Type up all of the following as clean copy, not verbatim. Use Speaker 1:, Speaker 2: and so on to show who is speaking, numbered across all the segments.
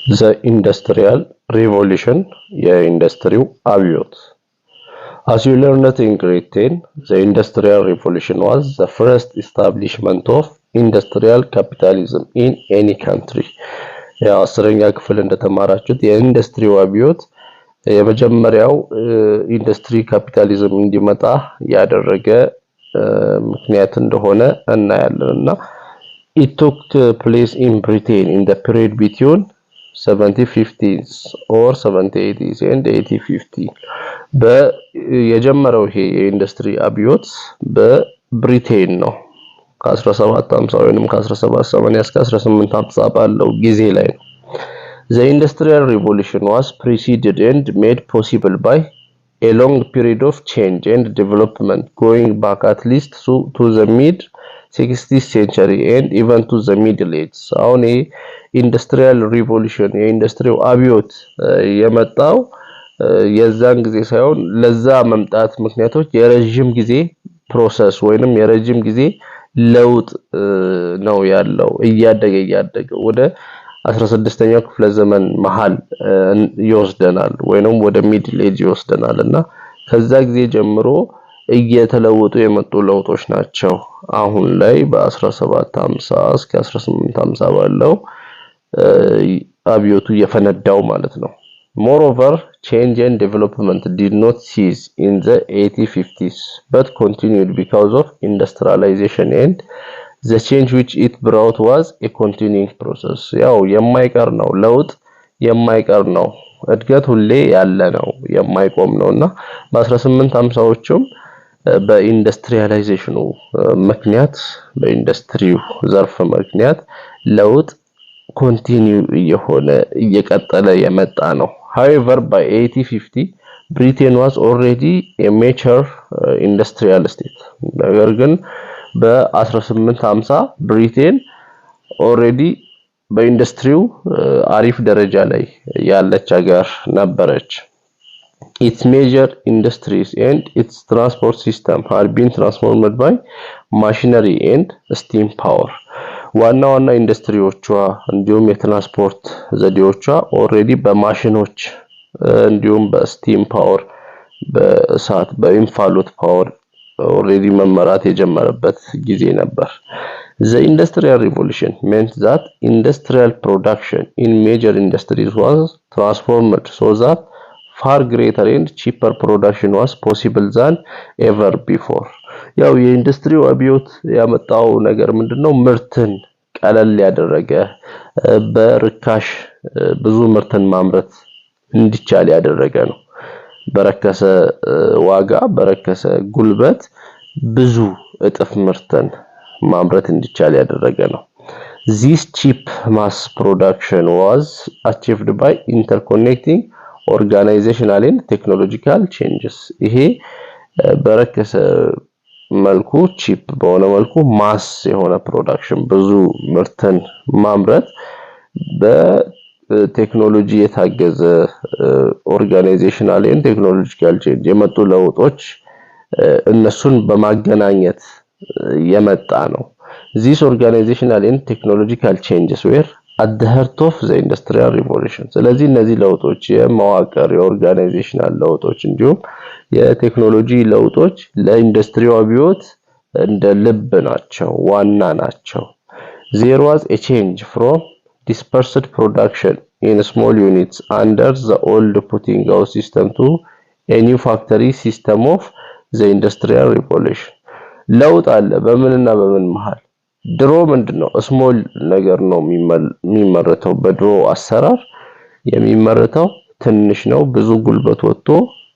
Speaker 1: The Industrial Revolution የኢንዱስትሪው አብዮት As you learned in grade 10, the Industrial Revolution was the first establishment of industrial capitalism in any country. ያው አስረኛ ክፍል እንደተማራችሁት የኢንዱስትሪው አብዮት የመጀመሪያው ኢንዱስትሪ ካፒታሊዝም እንዲመጣ ያደረገ ምክንያት እንደሆነ እናያለንና it took place in Britain in the period between 1750s or 1780s and 1850 የጀመረው ይሄ የኢንዱስትሪ አብዮት በብሪቴን ነው ከ1750 ወይንም ከ1780 እስከ 1850 ባለው ጊዜ ላይ ነው The Industrial Revolution was preceded and made possible by a long period of change and development going back at least to the mid 16th century and even to the Middle Ages. አሁን ኢንዱስትሪያል ሪቮሉሽን የኢንዱስትሪው አብዮት የመጣው የዛን ጊዜ ሳይሆን ለዛ መምጣት ምክንያቶች የረጅም ጊዜ ፕሮሰስ ወይንም የረጅም ጊዜ ለውጥ ነው ያለው እያደገ ወደ 16ኛው ክፍለ ዘመን መሃል ይወስደናል ወይንም ወደ ሚድል ኤጅ ይወስደናልና ከዛ ጊዜ ጀምሮ እየተለወጡ የመጡ ለውጦች ናቸው አሁን ላይ በ1750 እስከ 1850 ባለው አብዮቱ የፈነዳው ማለት ነው Moreover, change and development did not cease in the 1850s but continued because of industrialization and the change which it brought was a continuing process. ያው የማይቀር ነው ለውጥ የማይቀር ነው እድገት ሁሌ ያለ ነው የማይቆም ነውና በ1850ዎቹም በኢንዱስትሪያላይዜሽኑ ምክንያት በኢንዱስትሪው ዘርፍ ምክንያት ለውጥ ኮንቲኒው እየሆነ እየቀጠለ የመጣ ነው However, by 1850, Britain was already a mature industrial state. ነገር ግን በ1850 ብሪቴን already በኢንዱስትሪው አሪፍ ደረጃ ላይ ያለች ሀገር ነበረች. Its major industries and its transport system had been transformed by machinery and steam power. ዋና ኢንዱስትሪዎቿ እንዲሁም የትራንስፖርት ዘዴዎቿ ኦሬዲ በማሽኖች እንዲሁም በስቲም ፓወር በእሳት በኢንፋሎት ፓወር ኦሬዲ መመራት የጀመረበት ጊዜ ነበር The Industrial Revolution meant that industrial production in major industries was transformed so that far greater and cheaper production was possible than ever before ያው የኢንዱስትሪው አብዮት ያመጣው ነገር ምንድነው ምርትን ቀለል ያደረገ በርካሽ ብዙ ምርትን ማምረት እንዲቻል ያደረገ ነው በረከሰ ዋጋ በረከሰ ጉልበት ብዙ እጥፍ ምርትን ማምረት እንዲቻል ያደረገ ነው This cheap mass production was achieved by interconnecting organizational and technological changes ይሄ በረከሰ መልኩ ቺፕ በሆነ መልኩ ማስ የሆነ ፕሮዳክሽን ብዙ ምርትን ማምረት በቴክኖሎጂ የታገዘ ኦርጋናይዜሽናል ኤንድ ቴክኖሎጂካል ቼንጅ የመጡ ለውጦች እነሱን በማገናኘት የመጣ ነው These organizational and technological changes were at the heart of the Industrial Revolution ስለዚህ እነዚህ ለውጦች የመዋቅር የኦርጋናይዜሽናል ለውጦች እንዲሁም የቴክኖሎጂ ለውጦች ለኢንዱስትሪው አብዮት እንደ ልብ ናቸው ዋና ናቸው There was a change from dispersed production in small units under the old putting out system to a new factory system of the Industrial Revolution ለውጥ አለ በምንና በምን መሃል ድሮ ምንድነው ስሞል ነገር ነው የሚመረተው በድሮ አሰራር የሚመረተው ትንሽ ነው ብዙ ጉልበት ወጥቶ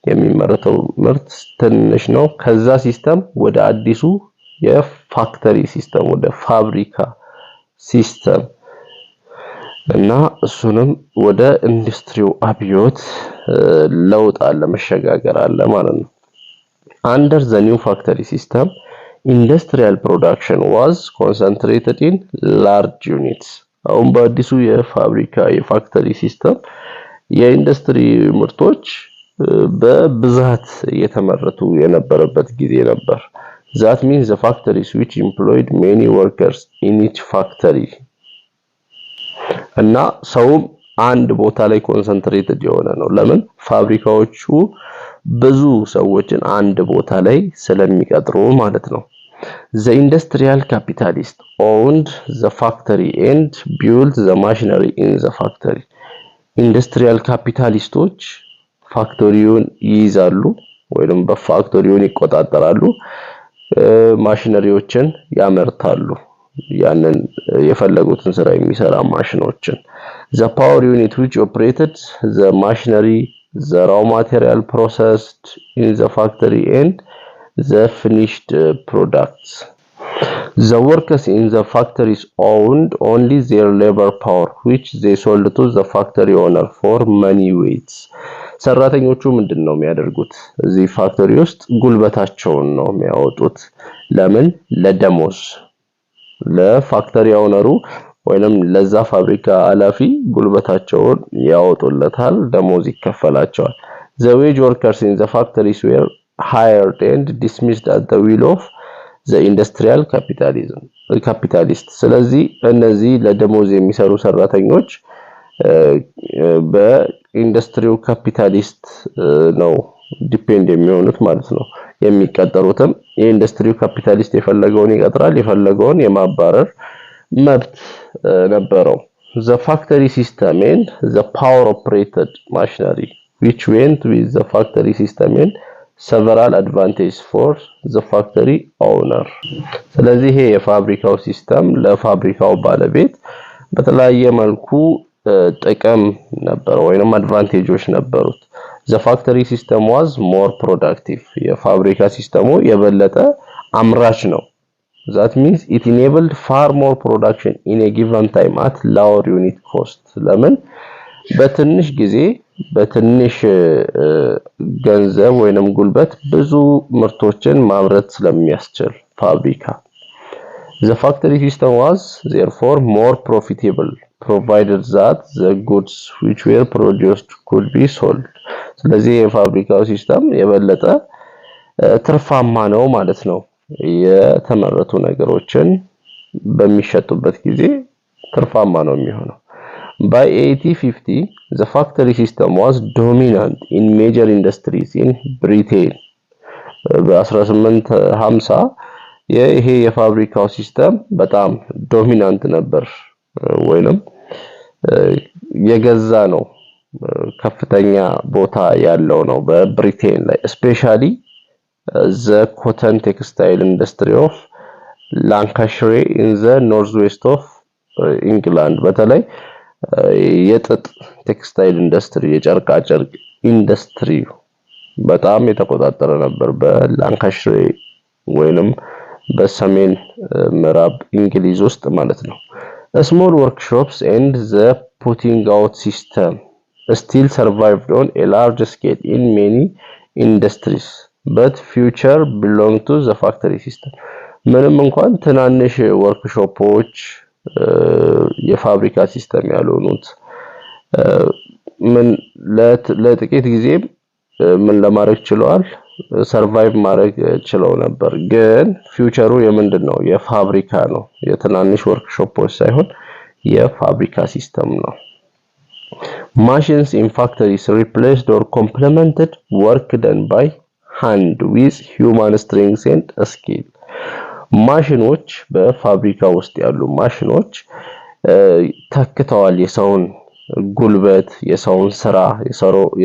Speaker 1: የሚመረተው ምርት ትንሽ ነው ከዛ ሲስተም ወደ አዲሱ የፋክተሪ ሲስተም ወደ ፋብሪካ ሲስተም እና እሱንም ወደ ኢንዱስትሪው አብዮት ለውጥ አለ መሸጋገር አለ ማለት ነው Under the new factory system industrial production was concentrated in large units አሁን በአዲሱ የፋብሪካ የፋክተሪ ሲስተም የኢንዱስትሪ ምርቶች በብዛት የተመረቱ የነበረበት ጊዜ ነበር That means the factories which employed many workers in each factory እና ሰው አንድ ቦታ ላይ ኮንሰንትሬትድ የሆነ ነው። ለምን ፋብሪካዎቹ ብዙ ሰዎችን አንድ ቦታ ላይ ስለሚቀጥሩ ማለት ነው። The industrial capitalist owned the factory and built the machinery in the factory. ኢንዱስትሪያል ካፒታሊስቶች ፋክቶሪውን ይይዛሉ ወይንም በፋክቶሪውን ይቆጣጠራሉ፣ ማሽነሪዎችን ያመርታሉ፣ ያንን የፈለጉትን ስራ የሚሰራ ማሽኖችን። The power unit which operated the machinery, the raw material processed in the factory and the finished products. The workers in the factories owned only their labor power which they sold to the factory owner for money weights. ሰራተኞቹ ምንድነው የሚያደርጉት? እዚህ ፋክተሪ ውስጥ ጉልበታቸውን ነው የሚያወጡት። ለምን? ለደሞዝ። ለፋክተሪ ኦነሩ ወይንም ለዛ ፋብሪካ ኃላፊ ጉልበታቸውን ያወጡለታል፣ ደሞዝ ይከፈላቸዋል። The wage workers in the factories were hired and dismissed at the will of the industrial capitalist. ስለዚህ እነዚህ ለደሞዝ የሚሰሩ ሰራተኞች በኢንዱስትሪው ካፒታሊስት ነው ዲፔንድ የሚሆኑት ማለት ነው። የሚቀጠሩትም የኢንዱስትሪው ካፒታሊስት የፈለገውን ይቀጥራል፣ የፈለገውን የማባረር መብት ነበረው። The factory system and the power operated machinery which went with the factory system and several advantages for the factory owner. ስለዚህ ይሄ የፋብሪካው ሲስተም ለፋብሪካው ባለቤት በተለያየ መልኩ ጥቅም ነበር ወይንም አድቫንቴጆች ነበሩት። The factory system was more productive. የፋብሪካ ሲስተሙ የበለጠ አምራች ነው። That means it enabled far more production in a given time at lower unit cost. ለምን? በትንሽ ጊዜ በትንሽ ገንዘብ ወይንም ጉልበት ብዙ ምርቶችን ማምረት ስለሚያስችል ፋብሪካ። The factory system was therefore more profitable provided that the goods which were produced could be sold. ስለዚህ የፋብሪካው ሲስተም የበለጠ ትርፋማ ነው ማለት ነው። የተመረቱ ነገሮችን በሚሸጡበት ጊዜ ትርፋማ ነው የሚሆነው። By 1850 the factory system was dominant in major industries in Britain. በ1850 ይሄ የፋብሪካው ሲስተም በጣም ዶሚናንት ነበር ወይንም የገዛ ነው፣ ከፍተኛ ቦታ ያለው ነው በብሪቴን ላይ። especially the cotton textile industry of Lancashire in the northwest of England. በተለይ የጥጥ ቴክስታይል ኢንዱስትሪ የጨርቃ ጨርቅ ኢንዱስትሪ በጣም የተቆጣጠረ ነበር በላንካሽሬ ወይንም በሰሜን ምዕራብ እንግሊዝ ውስጥ ማለት ነው። Small workshops and the putting out system still survived on a large scale in many industries, but future belonged to the factory system. ምንም እንኳን ትናንሽ ወርክሾፖች የፋብሪካ ሲስተም ያልሆኑት ምን ለጥቂት ጊዜ ምን ለማድረግ ችለዋል? ሰርቫይቭ ማድረግ ችለው ነበር። ግን ፊውቸሩ የምንድነው? የፋብሪካ ነው። የትናንሽ ወርክሾፖች ሳይሆን የፋብሪካ ሲስተም ነው። Machines in factories replaced or complemented work done by hand with human strength and skill. ማሽኖች በፋብሪካ ውስጥ ያሉ ማሽኖች ተክተዋል የሰውን ጉልበት፣ የሰውን ስራ፣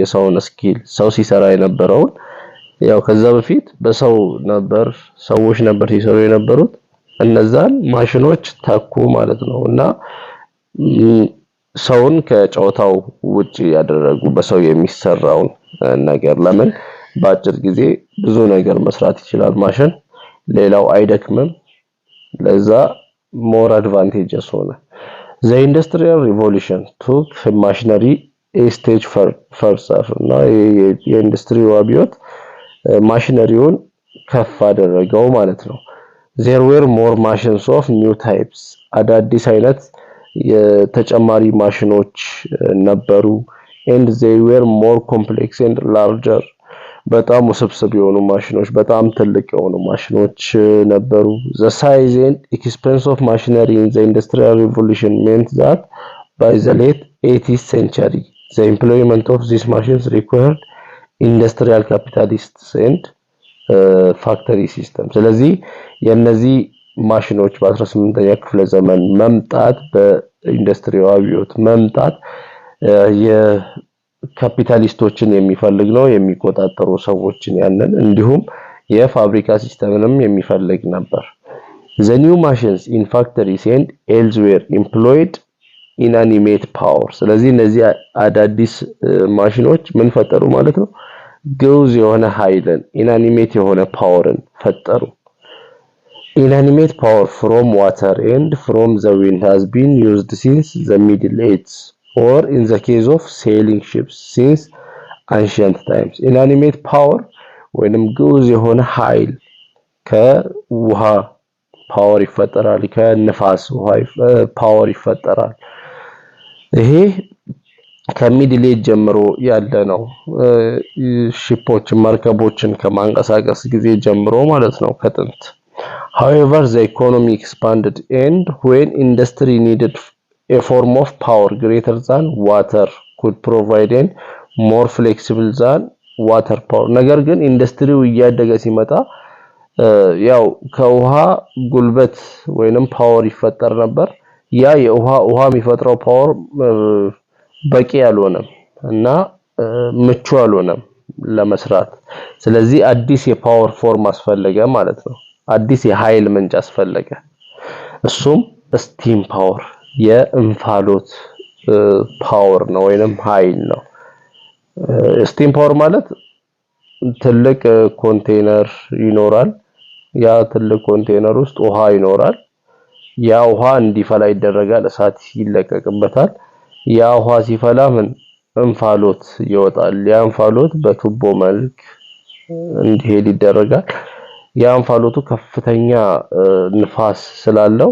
Speaker 1: የሰውን ስኪል። ሰው ሲሰራ የነበረውን ያው ከዛ በፊት በሰው ነበር ሰዎች ነበር ሲሰሩ የነበሩት፣ እነዛን ማሽኖች ተኩ ማለት ነው። እና ሰውን ከጨዋታው ውጪ ያደረጉ በሰው የሚሰራውን ነገር። ለምን? በአጭር ጊዜ ብዙ ነገር መስራት ይችላል ማሽን፣ ሌላው አይደክምም። ለዛ more advantages ሆነ። The industrial revolution took machinery a stage further. እና የኢንዱስትሪው አብዮት ማሽነሪውን ከፍ አደረገው ማለት ነው። There were more machines of new types. አዳዲስ አይነት የተጨማሪ ማሽኖች ነበሩ. And they were more complex and larger. በጣም ውስብስብ የሆኑ ማሽኖች፣ በጣም ትልቅ የሆኑ ማሽኖች ነበሩ። The size and expense of machinery in the industrial revolution meant that by the late 18th century. The employment of these machines required industrial capitalists and factory system. ስለዚህ የነዚህ ማሽኖች በ18ኛ ክፍለ ዘመን መምጣት በኢንዱስትሪው አብዮት መምጣት የካፒታሊስቶችን የሚፈልግ ነው የሚቆጣጠሩ ሰዎችን ያንን እንዲሁም የፋብሪካ ሲስተምንም የሚፈልግ ነበር The new machines in factories and elsewhere employed inanimate power ስለዚህ እነዚህ አዳዲስ ማሽኖች ምን ፈጠሩ ማለት ነው ግዑዝ የሆነ ኃይልን inanimate የሆነ ፓወርን ፈጠሩ Inanimate power from water and from the wind has been used since the Middle Ages or in the case of sailing ships since ancient times Inanimate power ወይንም ግዑዝ የሆነ ኃይል ከውሃ ፓወር ይፈጠራል ከነፋስ ውሃ ፓወር ይፈጠራል ይሄ ከሚድል ኤጅ ጀምሮ ያለ ነው ሺፖችን መርከቦችን ከማንቀሳቀስ ጊዜ ጀምሮ ማለት ነው ከጥንት However the economy expanded and when industry needed a form of power greater than water could provide and more flexible than water power ነገር ግን ኢንዱስትሪው እያደገ ሲመጣ ያው ከውሃ ጉልበት ወይንም ፓወር ይፈጠር ነበር ያ የውሃ የሚፈጥረው ፓወር በቂ ያልሆነም እና ምቹ ያልሆነም ለመስራት ስለዚህ አዲስ የፓወር ፎርም አስፈልገ ማለት ነው አዲስ የኃይል ምንጭ አስፈልገ እሱም ስቲም ፓወር የእንፋሎት ፓወር ነው ወይንም ኃይል ነው ስቲም ፓወር ማለት ትልቅ ኮንቴነር ይኖራል ያ ትልቅ ኮንቴነር ውስጥ ውሃ ይኖራል ያ ውሃ እንዲፈላ ይደረጋል እሳት ይለቀቅበታል ያ ውሃ ሲፈላ ምን እንፋሎት ይወጣል ያ እንፋሎት በቱቦ መልክ እንዲሄድ ይደረጋል ያ እንፋሎቱ ከፍተኛ ንፋስ ስላለው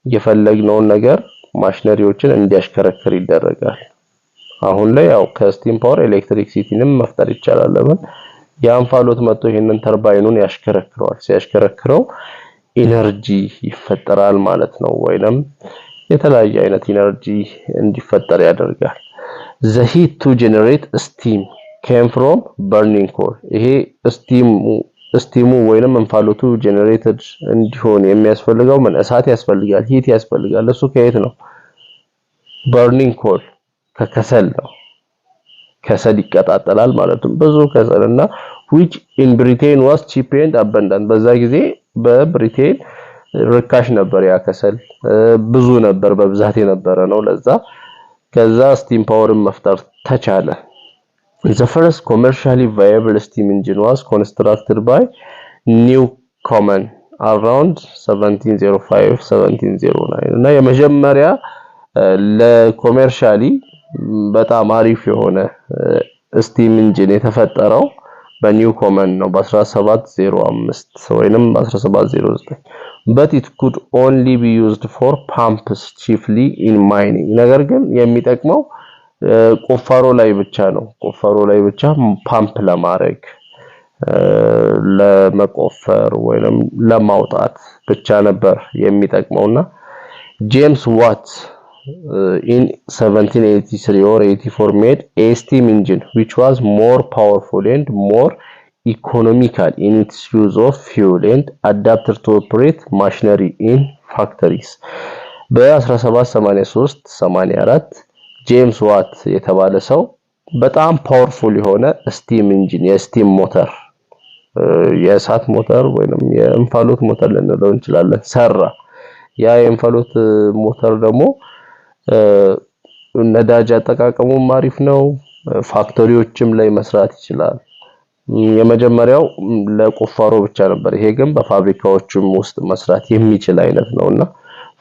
Speaker 1: የፈለግነው ነገር ማሽነሪዎችን እንዲያሽከረክር ይደረጋል አሁን ላይ ያው ከስቲም ፓወር ኤሌክትሪክ ሲቲንም መፍጠር ይቻላል ለምን ያ እንፋሎት መጥቶ ይሄንን ተርባይኑን ያሽከረክረዋል ሲያሽከረክረው ኢነርጂ ይፈጠራል ማለት ነው ወይንም የተለያየ አይነት ኢነርጂ እንዲፈጠር ያደርጋል the heat to generate steam came from burning coal ይሄ ስቲሙ ወይንም እንፋሎቱ ጀነሬትድ እንዲሆን የሚያስፈልገው ምን እሳት ያስፈልጋል ሂት ያስፈልጋል እሱ ከየት ነው burning coal ከከሰል ነው ከሰል ይቀጣጠላል ማለት ነው ብዙ ከሰልና which in Britain was cheap and abundant በዛ ጊዜ በብሪቴን ርካሽ ነበር ያ ከሰል ብዙ ነበር በብዛት የነበረ ነው ለዛ ከዛ ስቲም ፓወርን መፍጠር ተቻለ The first commercially viable steam engine was constructed by Newcomen around 1705-1709 እና የመጀመሪያ ለኮመርሻሊ በጣም አሪፍ የሆነ ስቲም ኢንጂን የተፈጠረው በኒውኮመን ነው በ1705 ወይንም በ1709 but it could only be used for pumps chiefly in mining ነገር ግን የሚጠቅመው ቁፋሮ ላይ ብቻ ነው ቁፋሮ ላይ ብቻ ፓምፕ ለማድረግ ለመቆፈር ወይንም ለማውጣት ብቻ ነበር የሚጠቅመውና ጄምስ ዋት in 1783 or 84 made a steam engine which was more powerful and more economical in its use of fuel and adapted to operate machinery in factories በ1783-84 ጄምስ ዋት የተባለ ሰው በጣም ፓወርፉል የሆነ ስቲም ኢንጂን የስቲም ሞተር የእሳት ሞተር ወይንም የእንፋሎት ሞተር ልንለው እንችላለን ሰራ ያ የእንፋሎት ሞተር ደግሞ ነዳጅ አጠቃቀሙ አሪፍ ነው ፋክተሪዎችም ላይ መስራት ይችላል የመጀመሪያው ለቁፋሮ ብቻ ነበር ይሄ ግን በፋብሪካዎችም ውስጥ መስራት የሚችል አይነት ነውና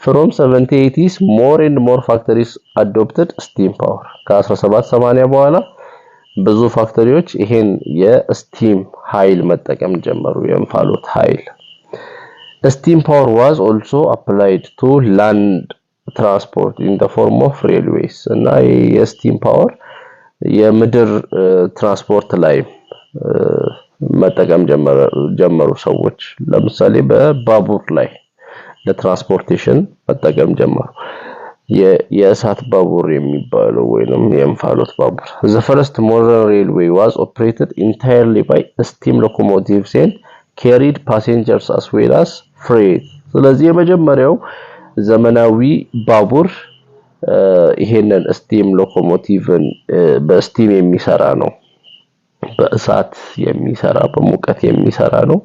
Speaker 1: from 1780s more and more factories adopted steam power ከ1780 በኋላ ብዙ ፋክተሪዎች ይሄን የስቲም ኃይል መጠቀም ጀመሩ የእንፋሎት ኃይል steam power was also applied to land transport in the form of railways እና የስቲም ፓወር የምድር ትራንስፖርት ላይ መጠቀም ጀመሩ ሰዎች ለምሳሌ በባቡር ላይ ለትራንስፖርቴሽን መጠቀም ጀመሩ የእሳት ባቡር የሚባለው ወይንም የእንፋሎት ባቡር the first modern railway was operated entirely by steam locomotives and carried passengers as well as freight ስለዚህ የመጀመሪያው ዘመናዊ ባቡር ይሄንን ስቲም ሎኮሞቲቭን በስቲም የሚሰራ ነው በእሳት የሚሰራ በሙቀት የሚሰራ ነው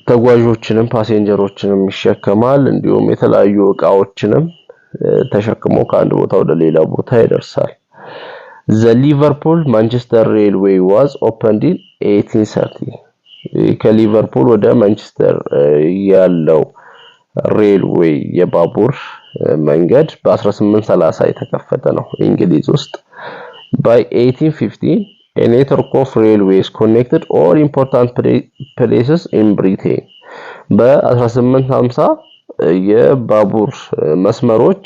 Speaker 1: ተጓዦችንም ፓሴንጀሮችንም ይሸከማል እንዲሁም የተለያዩ ዕቃዎችንም ተሸክሞ ከአንድ ቦታ ወደ ሌላ ቦታ ይደርሳል The Liverpool Manchester Railway was opened in 1830 ከሊቨርፑል ወደ ማንቸስተር ያለው ሬልዌይ የባቡር መንገድ በ1830 የተከፈተ ነው እንግሊዝ ውስጥ By 1815 a network of railways connected all important places in Britain በ1850 የባቡር መስመሮች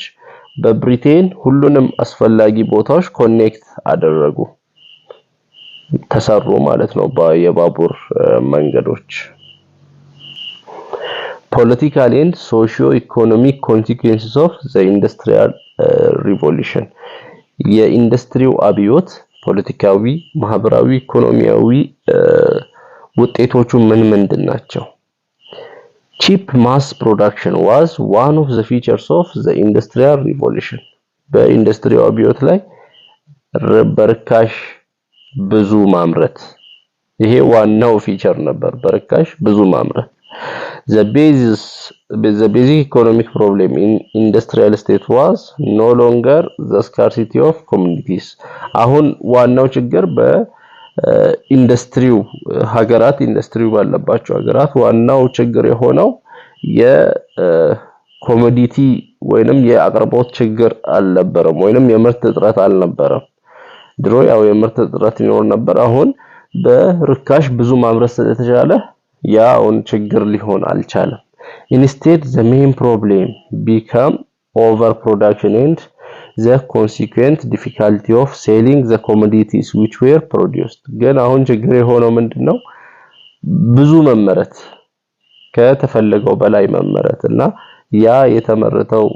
Speaker 1: በብሪቴን ሁሉንም አስፈላጊ ቦታዎች ኮኔክት አደረጉ ተሰሩ ማለት ነው የባቡር መንገዶች Political and socio-economic consequences of the industrial revolution የኢንዱስትሪው አብዮት ፖለቲካዊ ማህበራዊ ኢኮኖሚያዊ ውጤቶቹ ምንድናቸው Cheap mass production was one of the features of the industrial revolution በኢንዱስትሪው አብዮት ላይ በርካሽ ብዙ ማምረት ይሄ ዋናው ፊቸር ነበር በርካሽ ብዙ ማምረት The basic economic problem in industrial state was no longer the scarcity of commodities አሁን ዋናው ችግር በኢንዱስትሪው ሀገራት ኢንዱስትሪው ባለባቸው ሀገራት ዋናው ችግር የሆነው የኮሞዲቲ ወይንም የአቅርቦት ችግር አልነበረም ወይንም የምርት እጥረት አልነበረም ድሮ ያው የምርት እጥረት ይኖር ነበር አሁን በርካሽ ብዙ ማምረት ስለተቻለ ያውን ችግር ሊሆን አልቻለም Instead the main problem became overproduction and the consequent difficulty of selling the commodities which were produced ግን አሁን ችግር የሆነው ምንድነው ብዙ መመረት ከተፈለገው በላይ መመረትና ያ የተመረተው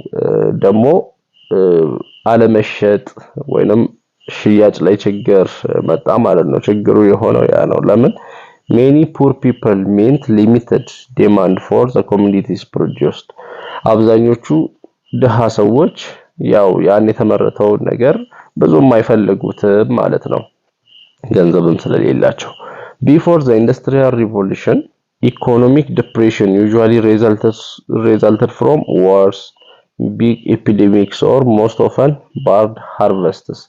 Speaker 1: ደግሞ አለመሸጥ ወይንም ሽያጭ ላይ ችግር መጣ ማለት ነው ችግሩ የሆነው ያ ነው ለምን Many poor people meant limited demand for the commodities produced. አብዛኞቹ ደሃ ሰዎች ያው ያን የተመረተው ነገር ብዙም አይፈልጉት ማለት ነው ገንዘብም ስለሌላቸው Before the industrial revolution economic depression usually resulted from wars big epidemics or most often bad harvests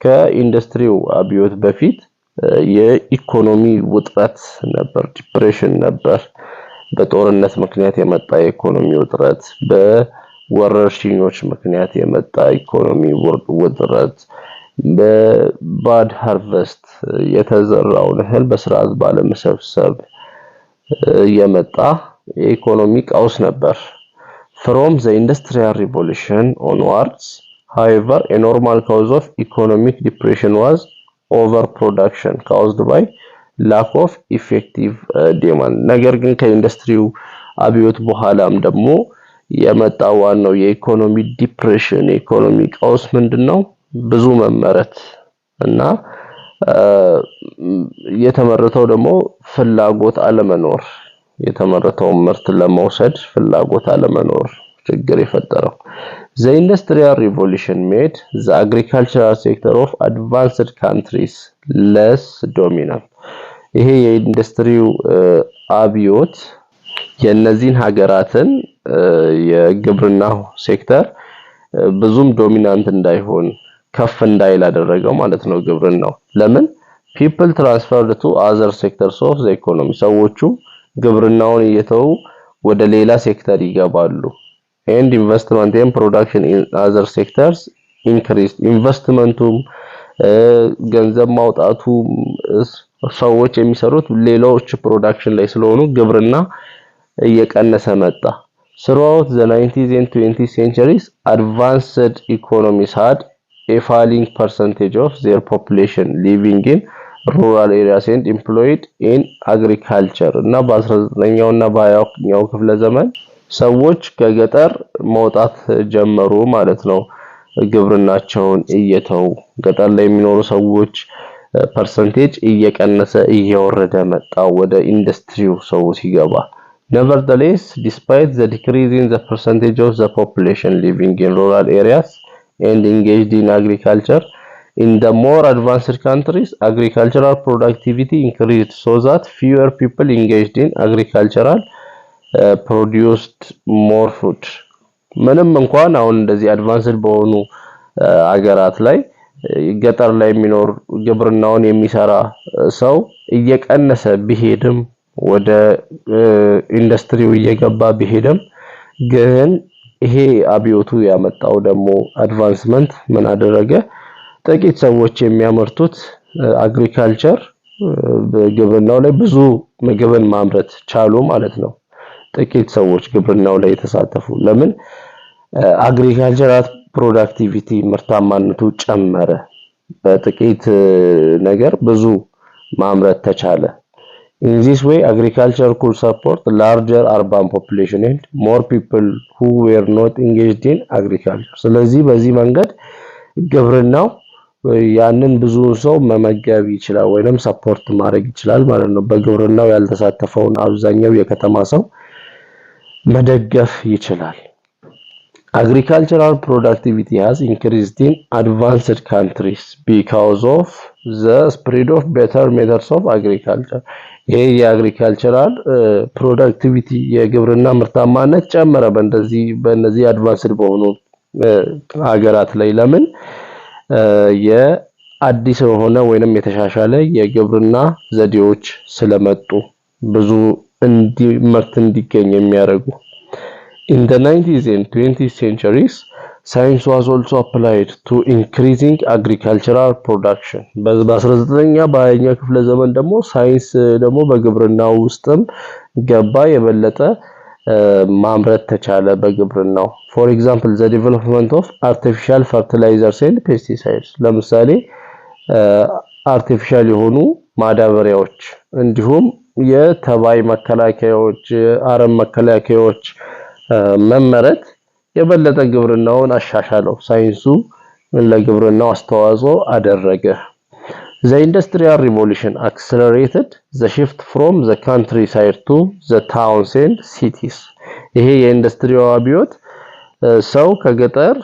Speaker 1: ከኢንዱስትሪው አብዮት በፊት የኢኮኖሚ ውጥረት ነበር ዲፕሬሽን ነበር በጦርነት ምክንያት የመጣ የኢኮኖሚ ውጥረት በወረርሽኞች ምክንያት የመጣ ኢኮኖሚ ውጥረት በባድ ሃርቨስት የተዘራውን እህል በስርዓት ባለመሰብሰብ የመጣ የኢኮኖሚ ቀውስ ነበር From the industrial revolution onwards however a normal cause of economic depression was overproduction caused by lack of effective demand ነገር ግን ከኢንዱስትሪው አብዮት በኋላም ደግሞ የመጣው ዋናው የኢኮኖሚ ዲፕሬሽን የኢኮኖሚ ቀውስ ምንድነው ብዙ መመረት እና የተመረተው ደግሞ ፍላጎት አለመኖር የተመረተው ምርት ለመውሰድ ፍላጎት አለመኖር ችግር የፈጠረው The industrial revolution made the agricultural sector of advanced countries less dominant. ይሄ የኢንዱስትሪው አብዮት የነዚህን ሀገራትን የግብርናው ሴክተር ብዙም ዶሚናንት እንዳይሆን ከፍ እንዳይል አደረገው ማለት ነው ግብርናው ለምን people transferred to other sectors of the economy ሰዎቹ ግብርናውን እየተው ወደ ሌላ ሴክተር ይገባሉ and investment and production in other sectors increased investmentum ገንዘብ ማውጣቱ ሰዎች የሚሰሩት ሌሎች ፕሮዳክሽን ላይ ስለሆኑ ግብርና እየቀነሰ መጣ throughout the 19th and 20th centuries advanced economies had a falling percentage of their population living in rural areas and employed in agriculture እና በ19ኛው እና በ20ኛው ክፍለ ዘመን ሰዎች ከገጠር መውጣት ጀመሩ ማለት ነው ግብርናቸውን እየተው ገጠር ላይ የሚኖሩ ሰዎች ፐርሰንቴጅ እየቀነሰ እየወረደ መጣ ወደ ኢንዱስትሪው ሰው ሲገባ nevertheless despite the decrease in the percentage of the population living in rural areas and engaged in agriculture in the more advanced countries agricultural productivity increased so that fewer people engaged in agricultural produced more food ምንም እንኳን አሁን እንደዚህ አድቫንስድ በሆኑ አገራት ላይ ገጠር ላይ የሚኖር ግብርናውን የሚሰራ ሰው እየቀነሰ ቢሄድም ወደ ኢንዱስትሪው እየገባ ቢሄድም ግን ይሄ አብዮቱ ያመጣው ደግሞ አድቫንስመንት ምን አደረገ ጥቂት ሰዎች የሚያመርቱት አግሪካልቸር በግብርናው ላይ ብዙ ምግብን ማምረት ቻሉ ማለት ነው ጥቂት ሰዎች ግብርናው ላይ ተሳተፉ ለምን አግሪካልቸራል ፕሮዳክቲቪቲ ምርታማነቱ ጨመረ በጥቂት ነገር ብዙ ማምረት ተቻለ in this way agriculture could support larger urban population and more people who were not engaged in agriculture ስለዚህ በዚህ መንገድ ግብርናው ያንን ብዙ ሰው መመገብ ይችላል ወይንም ሰፖርት ማድረግ ይችላል ማለት ነው በግብርናው ያልተሳተፈውን አብዛኛው የከተማ ሰው መደገፍ ይችላል Agricultural productivity has increased in advanced countries because of the spread of better methods of agriculture. ይሄ የአግሪካልቸራል ፕሮዳክቲቪቲ የግብርና ምርታማነት ጨመረ በእነዚህ አድቫንስድ በሆኑ ሀገራት ላይ ለምን የአዲስ የሆነ ወይንም የተሻሻለ የግብርና ዘዴዎች ስለመጡ ብዙ ምርት እንዲገኝ የሚያደርጉ In the 19th and 20th centuries, science was also applied to increasing agricultural production. በ19ኛ በ20ኛ ክፍለ ዘመን ደግሞ ሳይንስ ደግሞ በግብርናው ውስጥም ገባ የበለጠ ማምረት ተቻለ በግብርናው For example, the development of artificial fertilizers and pesticides. ለምሳሌ አርቲፊሻል የሆኑ ማዳበሪያዎች እንዲሁም የተባይ መከላከያዎች አረም መከላከያዎች መመረት የበለጠ ግብርናውን አሻሻለው ሳይንሱ ለግብርናው አስተዋጽኦ አደረገ The industrial revolution accelerated the shift from the countryside to the towns and cities ይሄ የኢንዱስትሪው አብዮት ሰው ከገጠር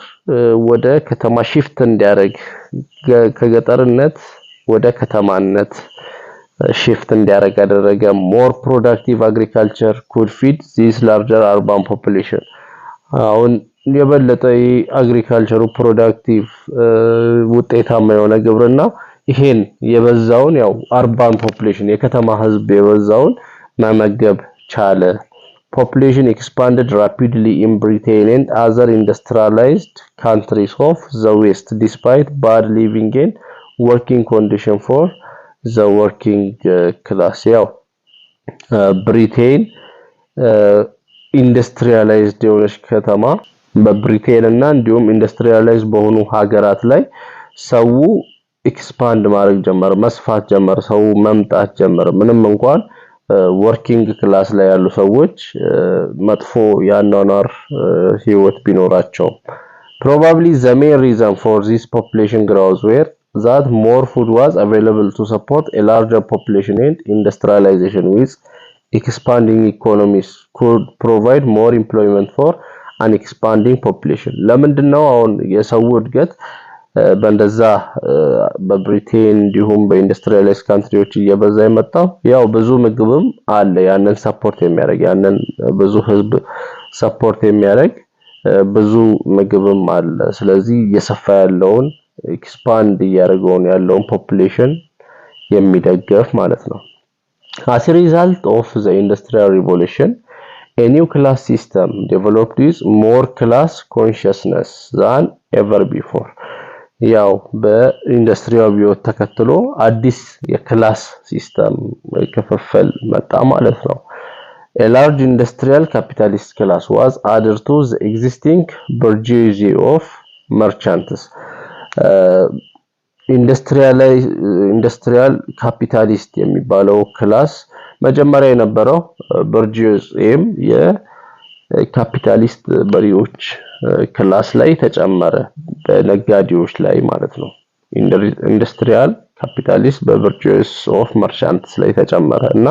Speaker 1: ወደ ከተማ shift እንዲያደርግ ከገጠርነት ወደ ከተማነት shift እንዲያደርግ አደረገ more productive agriculture could feed this larger urban population አሁን የበለጠ agriculture productive ውጤታማ የሆነ ግብርና ይሄን የበዛውን ያው urban population የከተማ ህዝብ የበዛውን መመገብ ቻለ population expanded rapidly in Britain and other industrialized countries of the west despite bad living and working condition for the working class ያው ብሪቴን ኢንዱስትሪያላይዝድ የሆነች ከተማ በብሪቴን እና እንዲሁም ኢንዱስትሪያላይዝ በሆኑ ሀገራት ላይ ሰው ኤክስፓንድ ማድረግ ጀመረ መስፋት ጀመረ ሰው መምጣት ጀመረ ምንም እንኳን working class ላይ ያሉ ሰዎች መጥፎ ያኗኗር ህይወት ቢኖራቸው probably the main reason for this population growth were that more food was available to support a larger population and industrialization with expanding economies could provide more employment for an expanding population ለምንድነው አሁን የሰው እድገት በእንደዛ በብሪቴን እንዲሁም በኢንዱስትሪያላይዝ ካንትሪዎች እየበዛ የመጣው ያው ብዙ ምግብም አለ ያንን ሰፖርት የሚያደርግ ያንን ብዙ ህዝብ ሰፖርት የሚያደርግ ብዙ ምግብም አለ ስለዚህ እየሰፋ ያለውን ኤክስፓንድ እያደረገውን ያለውን ፖፑሌሽን የሚደግፍ ማለት ነው As a result of the industrial revolution a new class system developed with more class consciousness than ever before ያው በኢንዱስትሪው አብዮት ተከትሎ አዲስ የክላስ ሲስተም ክፍፍል መጣ ማለት ነው A large industrial capitalist class was added to the existing bourgeoisie of merchants ኢንዱስትሪያል ካፒታሊስት የሚባለው ክላስ መጀመሪያ የነበረው ቦርጂዮዚም ካፒታሊስት መሪዎች ክላስ ላይ ተጨመረ በነጋዴዎች ላይ ማለት ነው ኢንዱስትሪያል ካፒታሊስት በቨርቹስ ኦፍ መርቻንትስ ላይ ተጨመረ እና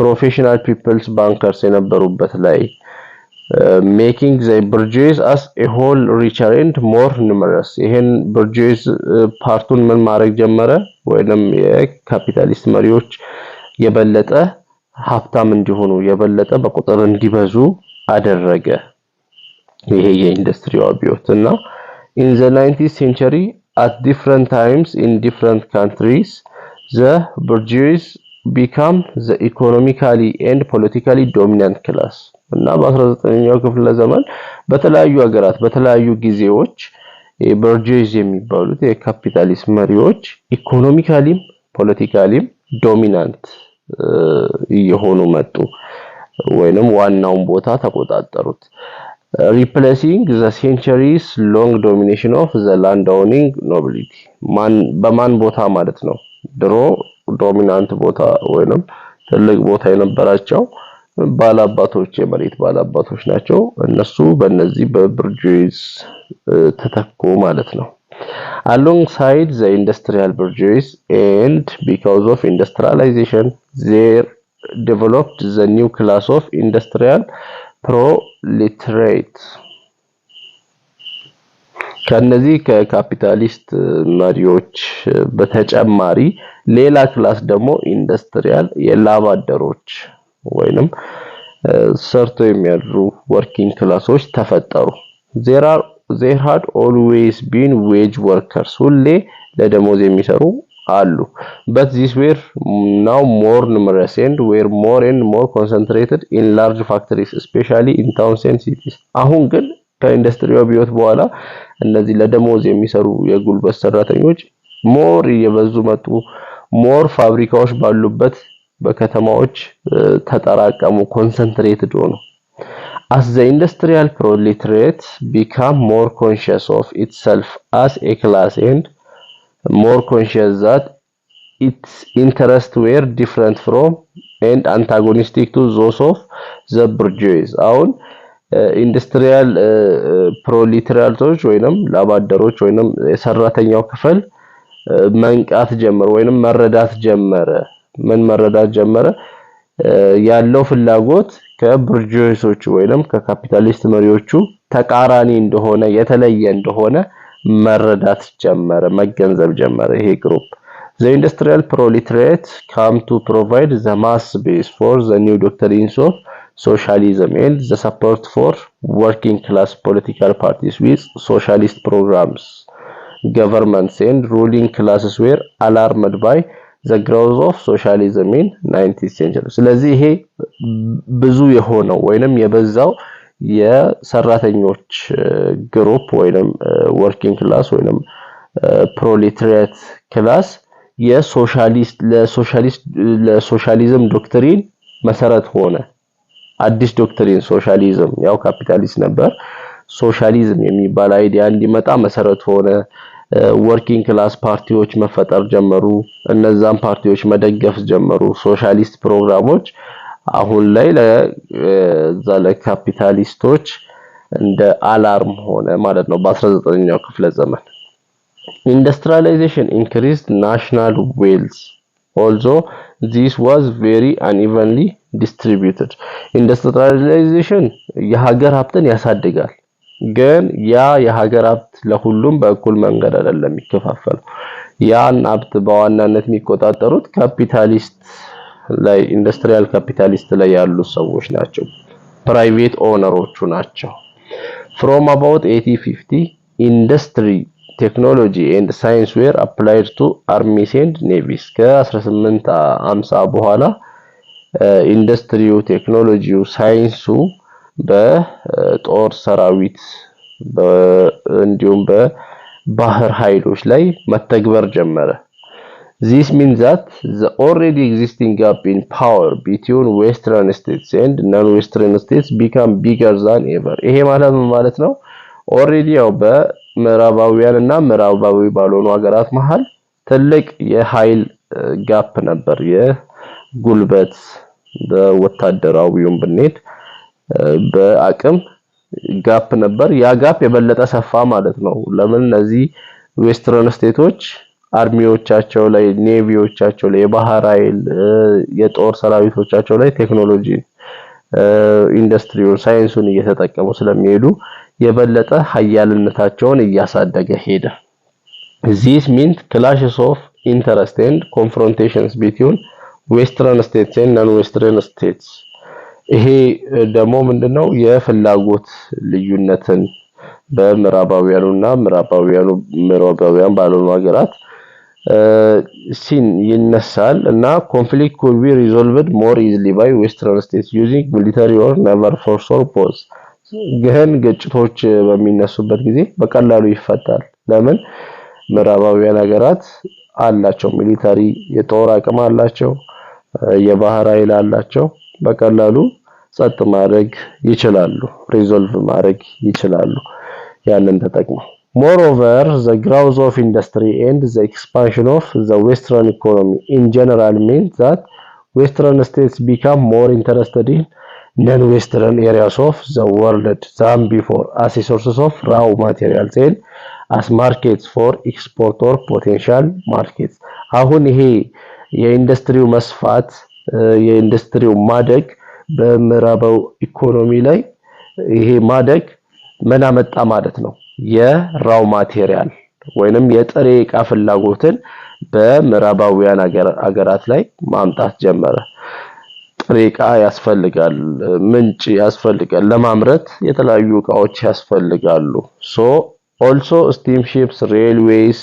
Speaker 1: ፕሮፌሽናል ፒፕልስ ባንከርስ የነበሩበት ላይ making the bourgeois as a whole richer and more numerous ይሄን bourgeois ፓርቱን ምን ማድረግ ጀመረ ወይንም የካፒታሊስት መሪዎች የበለጠ ሀብታም እንዲሆኑ የበለጠ በቁጥር እንዲበዙ አደረገ ይሄ የኢንዱስትሪው አብዮት እና in the 19th century at different times in different countries the bourgeois become the economically and politically dominant class እና በ19ኛው ክፍለ ዘመን በተለያዩ ሀገራት በተለያዩ ጊዜዎች የቦርጂዮስ የሚባሉት የካፒታሊስት መሪዎች ኢኮኖሚካሊም ፖለቲካሊም ዶሚናንት እየሆኑ መጡ ወይንም ዋናውን ቦታ ተቆጣጠሩት replacing the centuries long domination of the landowning nobility በማን ቦታ ማለት ነው ድሮ ዶሚናንት ቦታ ወይንም ትልቅ ቦታ የነበራቸው ባላባቶች የመሬት ባላባቶች ናቸው እነሱ በእነዚህ በቦርጂዮስ ተተኩ ማለት ነው alongside the industrial bourgeois and because of industrialization there developed the new class of industrial proletariat ከነዚህ ከካፒታሊስት መሪዎች በተጨማሪ ሌላ ክላስ ደግሞ ኢንዱስትሪያል የላብ አደሮች ወይንም ሰርቶ የሚያድሩ working ክላሶች ተፈጠሩ there had always been wage workers ሁሌ ለደሞዝ የሚሰሩ አሉ but these were now more numerous and were more and more concentrated in large factories especially in towns and cities አሁን ግን ከኢንዱስትሪው አብዮት በኋላ እነዚህ ለደሞዝ የሚሰሩ የጉልበት ሰራተኞች ሞር እየበዙ መጡ ሞር ፋብሪካዎች ባሉበት በከተማዎች ተጠራቀሙ ኮንሰንትሬትድ ሆኑ as the industrial proletariat became more conscious of itself as a class and more conscious that its interests were different from and antagonistic to those of the bourgeois አሁን ኢንዱስትሪያል ፕሮሌታሪያቶች ወይንም ላባደሮች ወይንም የሰራተኛው ክፍል መንቃት ጀመረ ወይንም መረዳት ጀመረ ምን መረዳት ጀመረ ያለው ፍላጎት ከቡርጂዮሶች ወይንም ከካፒታሊስት መሪዎቹ ተቃራኒ እንደሆነ የተለየ እንደሆነ መረዳት ጀመረ መገንዘብ ጀመረ ይሄ ግሩፕ the industrial proletariat come to provide the mass base for the new doctrines of socialism and the support for working class political parties with socialist programs governments and ruling classes were alarmed by the growth of socialism in 19th century ስለዚህ ይሄ ብዙ የሆነው ወይንም የበዛው የሰራተኞች ግሩፕ ወይንም working class ወይንም proletariat class ለሶሻሊዝም ዶክትሪን መሰረት ሆነ አዲስ ዶክትሪን ሶሻሊዝም ያው ካፒታሊስት ነበር ሶሻሊዝም የሚባል አይዲያ እንዲመጣ መሰረት ሆነ working class ፓርቲዎች መፈጠር ጀመሩ እነዛን ፓርቲዎች መደገፍ ጀመሩ ሶሻሊስት ፕሮግራሞች አሁን ላይ ለካፒታሊስቶች እንደ አላርም ሆነ ማለት ነው በ19ኛው ክፍለ ዘመን industrialization increased national wealth although this was very unevenly distributed industrialization የሀገር ሀብትን ያሳድጋል ግን ያ የሀገር ሀብት ለሁሉም በእኩል መንገድ አይደለም የሚከፋፈለው ያን ሀብት በዋናነት የሚቆጣጠሩት ካፒታሊስት ላይ ኢንዱስትሪያል ካፒታሊስት ላይ ያሉ ሰዎች ናቸው ፕራይቬት ኦነሮቹ ናቸው from about 1850 industry technology and science were applied to armies and navies ከ1850 በኋላ ኢንዱስትሪው ቴክኖሎጂው ሳይንሱ በጦር ሰራዊት እንዲሁም በባህር ኃይሎች ላይ መተግበር ጀመረ this means that the already existing gap in power between western states and non-western states become bigger than ever ይሄ ማለት ነው already ያው በምዕራባውያንና ምዕራባዊ ባልሆኑ ሀገራት መሃል ትልቅ የኃይል ጋፕ ነበር የጉልበት በወታደራዊውም ብንሄድ በአቅም ጋፕ ነበር ያ ጋፕ የበለጠ ሰፋ ማለት ነው ለምን እነዚህ ዌስተርን ስቴቶች አርሚዎቻቸው ላይ ኔቪዎቻቸው ላይ የባህር ኃይል የጦር ሰራዊቶቻቸው ላይ ቴክኖሎጂ ኢንዱስትሪውን ሳይንሱን እየተጠቀሙ ስለሚሄዱ የበለጠ ኃያልነታቸውን እያሳደገ ሄደ this meant clashes of interest and confrontations between western states and non-western states ይሄ ደግሞ ምንድነው የፍላጎት ልዩነትን በምዕራባውያኑና ምዕራባውያን ባልሆኑ ሀገራት ሲን ይነሳል እና conflict could be resolved more easily by western states using military or naval force or both ግን ግጭቶች በሚነሱበት ጊዜ በቀላሉ ይፈታል ለምን ምዕራባውያን ሀገራት አላቸው ሚሊታሪ የጦር አቅም አላቸው የባህር ኃይል አላቸው በቀላሉ ጸጥ ማድረግ ይችላሉ ሪዞልቭ ማድረግ ይችላሉ ያንን ተጠቅመው moreover the growth of industry and the expansion of the western economy in general meant that western states become more interested in non-western areas of the world than before as a sources of raw materials and as markets for export or potential markets አሁን ይሄ የኢንዱስትሪው መስፋት የኢንዱስትሪው ማደግ በምዕራባው ኢኮኖሚ ላይ ይሄ ማደግ ምን አመጣ ማለት ነው የራው ማቴሪያል ወይንም የጥሬ ዕቃ ፍላጎትን በምዕራባውያን አገራት ላይ ማምጣት ጀመረ ጥሬ ዕቃ ያስፈልጋል ምንጭ ያስፈልጋል ለማምረት የተለያዩ ዕቃዎች ያስፈልጋሉ so also steamships railways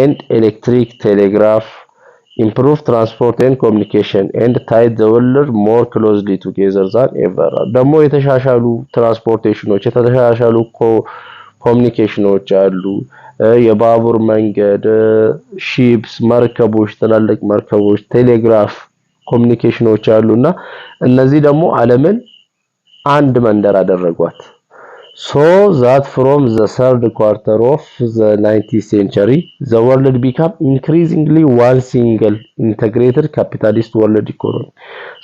Speaker 1: and electric telegraph improve transport and communication and tied the world more closely together than ever ደግሞ የተሻሻሉ ትራንስፖርቴሽኖች የተሻሻሉ ኮሙኒኬሽኖች አሉ የባቡር መንገድ ሺፕስ መርከቦች ትላልቅ መርከቦች ቴሌግራፍ ኮሙኒኬሽኖች አሉና እነዚህ ደግሞ ዓለምን አንድ መንደር አደረጓት so that from the third quarter of the 19th century the world became increasingly one single integrated capitalist world economy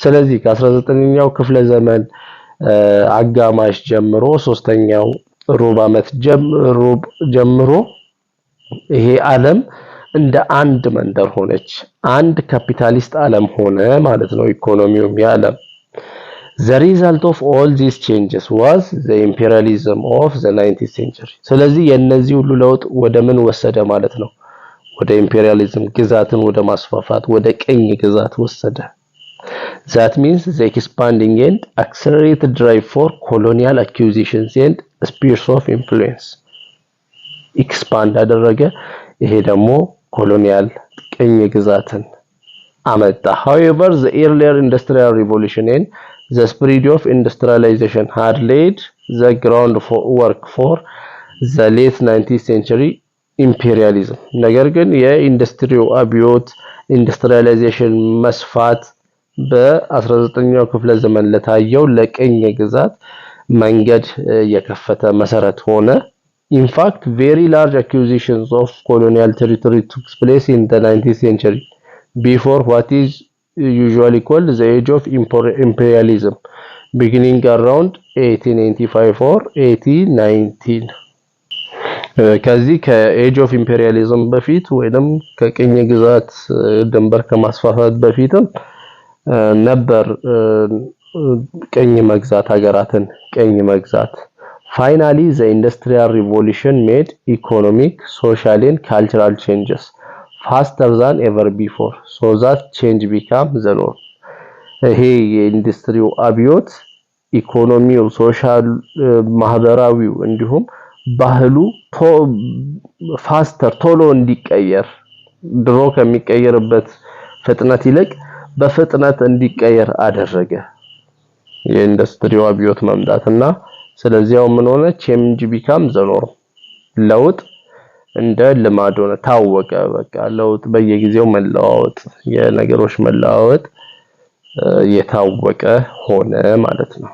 Speaker 1: ስለዚህ ከ19ኛው ክፍለ ዘመን አጋማሽ ጀምሮ ሶስተኛው ሩብ ዓመት ጀምሮ ይሄ ዓለም እንደ አንድ መንደር ሆነች አንድ ካፒታሊስት ዓለም ሆነ ማለት ነው ኢኮኖሚውም ያለም The result of all these changes was the imperialism of the 19th century ስለዚህ የነዚህ ሁሉ ለውጥ ወደ ምን ወሰደ ማለት ነው ወደ ኢምፔሪያሊዝም ግዛትን ወደ ማስፋፋት ወደ ቀኝ ግዛት ወሰደ That means the expanding and accelerated drive for colonial acquisitions and spheres of influence expand አደረገ ይሄ ደግሞ ኮሎኒያል ቀኝ ግዛትን አመጣ However the earlier industrial revolution and the spread of industrialization had laid the groundwork for the late 19th century imperialism ነገር ግን የኢንዱስትሪው አብዮት ኢንዱስትሪያላይዜሽን መስፋት በ19ኛው ክፍለ ዘመን ለታየው ለቀኝ ግዛት መንገድ የከፈተ መሰረት ሆነ In fact very large acquisitions of colonial territory took place in the 19th century before what is usually called the age of imperialism beginning around 1895 or 1819 ከዚህ ከኤጅ ኦፍ ኢምፔሪያሊዝም በፊት ወይንም ከቀኝ ግዛት ድንበር ከማስፋፋት በፊትም ነበር ቀኝ መግዛት ሀገራትን ቀኝ መግዛት finally the industrial revolution made economic social and cultural changes faster than ever before so that change became the norm ይሄ የኢንዱስትሪው አብዮት ኢኮኖሚው ሶሻል ማህበራዊው እንዲሁም ባህሉ ፋስተር ቶሎ እንዲቀየር ድሮ ከሚቀየርበት ፍጥነት ይልቅ በፍጥነት እንዲቀየር አደረገ የኢንዱስትሪው አብዮት መምጣትና ስለዚህው ምን ሆነ change became the norm ለውጥ እንደ ልማድ ሆነ ታወቀ በቃ ለውጥ በየጊዜው መለዋወጥ የነገሮች መለዋወጥ የታወቀ ሆነ ማለት ነው